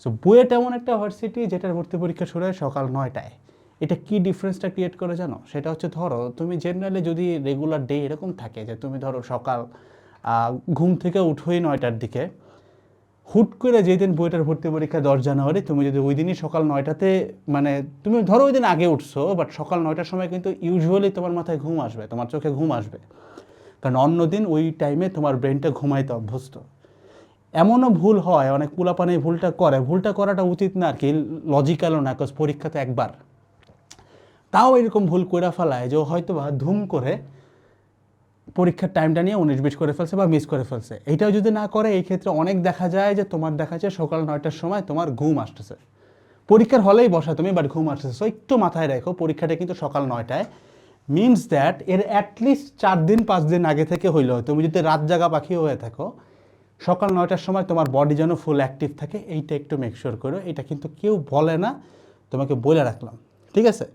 So BUET এমন একটা varsity যেটার ভর্তি পরীক্ষা শুরু হয় সকাল 9টায়। এটা কি ডিফারেন্সটা ক্রিয়েট করে জানো? সেটা হচ্ছে ধরো তুমি জেনারেলি যদি রেগুলার ডে এরকম থাকে যে তুমি ধরো সকাল ঘুম থেকে উঠোই 9টার দিকে, হুট করে যেদিন বুয়েটের ভর্তি পরীক্ষা 10 জানুয়ারি, তুমি যদি ওই দিনই সকাল 9টাতে মানে তুমি ধরো ওই দিন আগে উঠছো, বাট সকাল 9টার সময় কিন্তু ইউজুয়ালি তোমার মাথায় ঘুম আসবে, তোমার চোখে ঘুম আসবে, কারণ অন্যদিন ওই টাইমে তোমার ব্রেনটা ঘুমাইতে অভ্যস্ত। এমনও ভুল হয়, অনেক পোলাপান এই ভুলটা করে, ভুলটা করাটা উচিত না আর কি, লজিক্যালও না, বিকজ পরীক্ষাতে একবার। তাও এরকম ভুল করে ফেলায় যে হয়তো বা ধুম করে পরীক্ষার টাইমটা নিয়ে 19-20 করে ফেলছে বা মিস করে ফেলছে। এইটাও যদি না করে, এই ক্ষেত্রে অনেক দেখা যায় যে তোমার দেখা যায় সকাল 9টার সময় তোমার ঘুম আসতেছে, পরীক্ষার হলেই বসা তুমি, বাট ঘুম আসতেছে। সো একটু মাথায় রাখো পরীক্ষাটা কিন্তু সকাল 9টায়। মিনস দ্যাট এর অ্যাটলিস্ট 4-5 দিন আগে থেকে হইলেও তুমি যদি রাত জাগা পাখি হয়ে থাকো, সকাল 9টার সময় তোমার বডি যেন ফুল অ্যাক্টিভ থাকে, এইটা একটু মেক শিওর করো। এটা কিন্তু কেউ বলে না, তোমাকে বলে রাখলাম, ঠিক আছে?